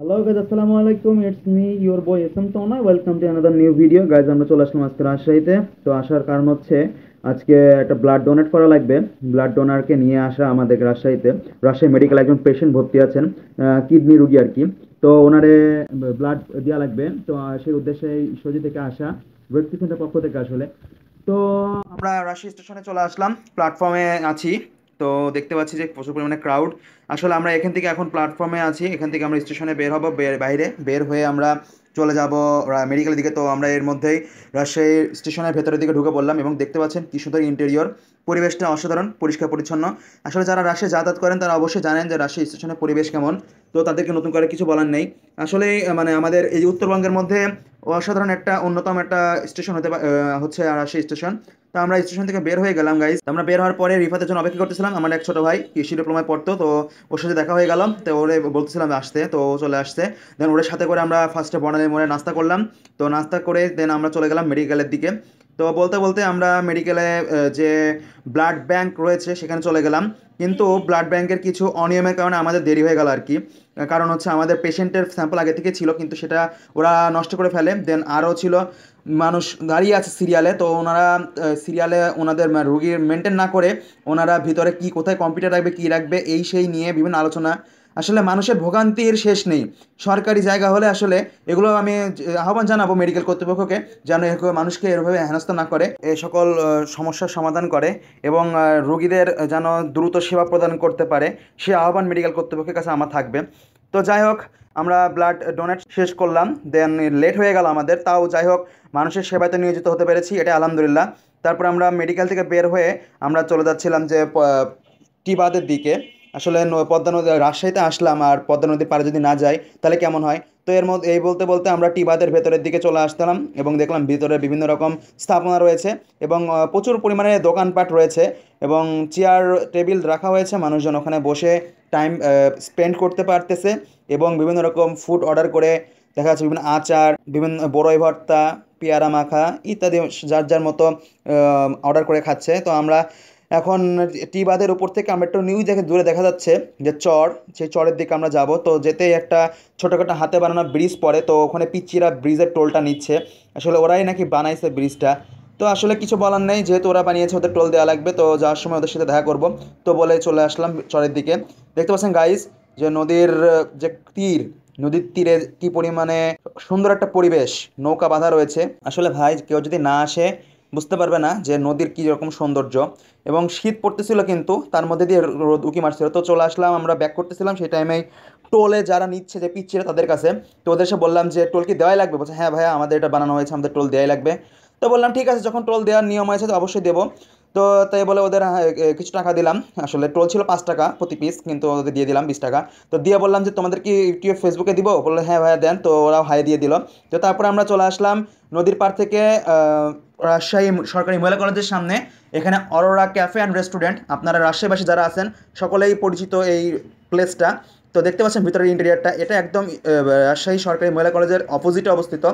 Hello guys, আসসালামু আলাইকুম। It's me your boy SM Tona. Welcome to another new video guys. আমরা চলে আসলাম আজকে রাজশাহীতে। তো আসার কারণ হচ্ছে আজকে একটা ব্লাড ডোনেট করা লাগবে। ব্লাড ডোনারকে নিয়ে আসা আমাদের রাজশাহীতে। রাজশাহী মেডিকেল একজন পেশেন্ট ভর্তি আছেন, কিডনি রুগী আর কি। তো ওনারে ব্লাড দেওয়া লাগবে। তো সেই উদ্দেশ্যে ঈশ্বরদী থেকে আসা, ব্যক্তি সেন্টার পক্ষ থেকে আসলে। তো আমরা রাজশাহী স্টেশনে চলে আসলাম, প্ল্যাটফর্মে আছি। তো দেখতে পাচ্ছি যে প্রচুর পরিমাণে ক্রাউড। আসলে আমরা এখান থেকে এখন প্ল্যাটফর্মে আছি, এখান থেকে আমরা স্টেশনে বের হব, বাইরে বের হয়ে আমরা চলে যাব মেডিকেলের দিকে। তো আমরা এর মধ্যেই রাজশাহী স্টেশনের ভেতরের দিকে ঢুকে পড়লাম এবং দেখতে পাচ্ছেন কি সুন্দর ইন্টেরিয়র, পরিবেশটা অসাধারণ, পরিষ্কার পরিচ্ছন্ন। আসলে যারা রাজশাহী যাতায়াত করেন তারা অবশ্যই জানেন যে রাজশাহী স্টেশনের পরিবেশ কেমন। তো তাদেরকে নতুন করে কিছু বলার নেই। আসলে মানে আমাদের এই উত্তরবঙ্গের মধ্যে অসাধারণ একটা অন্যতম একটা স্টেশন হচ্ছে রাজশাহী স্টেশন। তো আমরা স্টেশন থেকে বের হয়ে গেলাম গাইজ। আমরা বের হওয়ার পরে রিফাতের জন্য অপেক্ষা করতেছিলাম। আমার এক ছোট ভাই কৃষি ডিপ্লোমায় পড়তো, তো ওর সাথে দেখা হয়ে গেল। তো ওরে বলতেছিলাম আসতে, তো ও চলে আসছে। দেন ওর সাথে করে আমরা ফার্স্টে বর্ণালী মোড়ে নাস্তা করলাম। তো নাস্তা করে দেন আমরা চলে গেলাম মেডিকেলের দিকে। তো বলতে বলতে আমরা মেডিকেলে যে ব্লাড ব্যাংক রয়েছে সেখানে চলে গেলাম। কিন্তু ব্লাড ব্যাংকের কিছু অনিয়মের কারণে আমাদের দেরি হয়ে গেল আর কি। কারণ হচ্ছে আমাদের পেশেন্টের স্যাম্পল আগে থেকে ছিল, কিন্তু সেটা ওরা নষ্ট করে ফেলে। দেন আরও ছিল মানুষ দাঁড়িয়ে আছে সিরিয়ালে, তো ওনারা সিরিয়ালে ওনাদের রুগীর মেনটেন না করে ওনারা ভিতরে কি কোথায় কম্পিউটার রাখবে কী রাখবে এই সেই নিয়ে বিভিন্ন আলোচনা। আসলে মানুষের ভোগান্তির শেষ নেই। সরকারি জায়গা হলে আসলে এগুলো আমি আহ্বান জানাবো মেডিকেল কর্তৃপক্ষকে, যেন মানুষকে এভাবে হেনস্থা না করে, এই সকল সমস্যার সমাধান করে এবং রুগীদের যেন দ্রুত সেবা প্রদান করতে পারে, সে আহ্বান মেডিকেল কর্তৃপক্ষের কাছে আমার থাকবে। তো যাই হোক, আমরা ব্লাড ডোনেট শেষ করলাম। দেন লেট হয়ে গেল আমাদের, তাও যাই হোক মানুষের সেবাতে নিয়োজিত হতে পেরেছি, এটা আলহামদুলিল্লাহ। তারপর আমরা মেডিকেল থেকে বের হয়ে আমরা চলে যাচ্ছিলাম যে টিবাদের দিকে। আসলে পদ্মা নদী রাজশাহীতে আসলাম, আর পদ্মা নদীর পাড়ে যদি না যাই তাহলে কেমন হয়। তো এর মধ্যে এই বলতে বলতে আমরা টিবাদের ভেতরের দিকে চলে আসলাম এবং দেখলাম ভিতরে বিভিন্ন রকম স্থাপনা রয়েছে এবং প্রচুর পরিমাণে দোকানপাট রয়েছে এবং চেয়ার টেবিল রাখা হয়েছে, মানুষজন ওখানে বসে টাইম স্পেন্ড করতে পারতেছে এবং বিভিন্ন রকম ফুড অর্ডার করে দেখা যাচ্ছে বিভিন্ন আচার, বিভিন্ন বড়ই ভর্তা, পেয়ারা মাখা ইত্যাদি যার যার মতো অর্ডার করে খাচ্ছে। তো আমরা এখন টি বাঁধের উপর থেকে আমরা একটু নিউজ দেখে দূরে দেখা যাচ্ছে যে চর, সেই চরের দিকে আমরা যাব। তো যেতেই একটা ছোটোখাটো হাতে বানানো ব্রিজ পড়ে, তো ওখানে পিচ্চিরা ব্রিজের টোলটা নিচ্ছে। আসলে ওরাই নাকি বানাইছে ব্রিজটা। তো আসলে কিছু বলার নেই, যেহেতু ওরা বানিয়েছে ওদের টোল দেওয়া লাগবে। তো যাওয়ার সময় ওদের সাথে দেখা করব, তো বলে চলে আসলাম চরের দিকে। দেখতে পাচ্ছেন গাইস যে নদীর যে তীর, নদীর তীরে কি পরিমাণে সুন্দর একটা পরিবেশ, নৌকা বাঁধা রয়েছে। আসলে ভাই কেউ যদি না আসে বুঝতে পারবে না যে নদীর কী রকম সৌন্দর্য। এবং শীত পড়তেছিল কিন্তু তার মধ্যে দিয়ে রোদ উকি মারছিল। তো চলে আসলাম, আমরা ব্যাক করতেছিলাম সেই টাইমেই টোলে যারা নিচ্ছে যে পিচ্ছিল তাদের কাছে। তো ওদের সে বললাম যে টোল কি দেওয়াই লাগবে? বলছে হ্যাঁ ভাইয়া, আমাদের এটা বানানো হয়েছে, আমাদের টোল দেওয়াই লাগবে। তো বললাম ঠিক আছে, যখন টোল দেওয়ার নিয়ম হয়েছে তো অবশ্যই দেবো। তো তাই বলে ওদের কিছু টাকা দিলাম। আসলে টোল ছিল 5 টাকা প্রতি পিস, কিন্তু ওদের দিয়ে দিলাম 20 টাকা। তো দিয়ে বললাম যে তোমাদের কি ইউটিউব ফেসবুকে দিব? বললো হ্যাঁ ভাইয়া দেন। তো ওরাও হাই দিয়ে দিল। তো তারপরে আমরা চলে আসলাম নদীর পাড় থেকে রাজশাহী সরকারি মহিলা কলেজের সামনে। এখানে অরোরা ক্যাফে অ্যান্ড রেস্টুরেন্ট, আপনারা রাজশাহীবাসী যারা আছেন সকলেই পরিচিত এই প্লেসটা। তো দেখতে পাচ্ছেন ভিতরের ইন্টেরিয়ারটা, এটা একদম রাজশাহী সরকারি মহিলা কলেজের অপোজিটে অবস্থিত।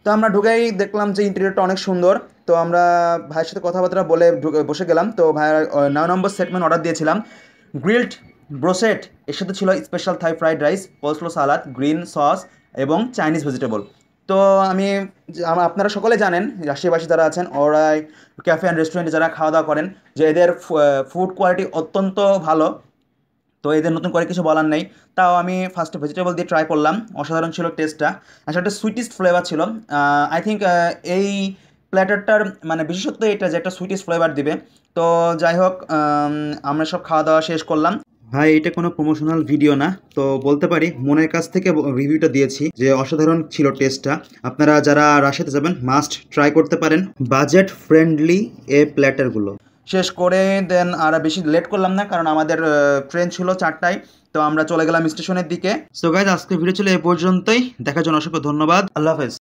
তো আমরা ঢুকেই দেখলাম যে ইন্টেরিয়রটা অনেক সুন্দর। তো আমরা ভাইয়ের সাথে কথাবার্তা বলে বসে গেলাম। তো ভাইয়ের 9 নম্বর সেটমেন্ট অর্ডার দিয়েছিলাম, গ্রিলড ব্রোসেট, এর সাথে ছিল special Thai fried rice, coleslaw salad, green sauce এবং চাইনিজ ভেজিটেবল। তো আমি আপনারা সকলে জানেন রাজশাহীবাসী যারা আছেন, ওরাই ক্যাফে অ্যান্ড রেস্টুরেন্টে যারা খাওয়া দাওয়া করেন, যে এদের ফুড কোয়ালিটি অত্যন্ত ভালো। তো এদের নতুন করে কিছু বলার নেই। তাও আমি ফার্স্টে ভেজিটেবল দিয়ে ট্রাই করলাম, অসাধারণ ছিল টেস্টটা। আসলে একটা সুইটিস্ট ফ্লেভার ছিল। আই থিঙ্ক এই প্ল্যাটারটার মানে বিশেষত্ব এটা যে একটা সুইটিস্ট ফ্লেভার দিবে। তো যাই হোক, আমরা সব খাওয়া দাওয়া শেষ করলাম। ভাই এটা কোনো প্রমোশনাল ভিডিও না, তো বলতে পারি মনের কাছ থেকে রিভিউটা দিয়েছি যে অসাধারণ ছিল টেস্টটা। আপনারা যারা রাশিয়াতে যাবেন মাস্ট ট্রাই করতে পারেন বাজেট ফ্রেন্ডলি এই প্ল্যাটারগুলো। শেষ করে দেন আর বেশি লেট করলাম না, কারণ আমাদের ট্রেন ছিল 4টায়। তো আমরা চলে গেলাম স্টেশনের দিকে। সো গাইজ আজকের ভিডিও ছিল এই পর্যন্তই, দেখার জন্য অসংখ্য ধন্যবাদ, আল্লাহ হাফেজ।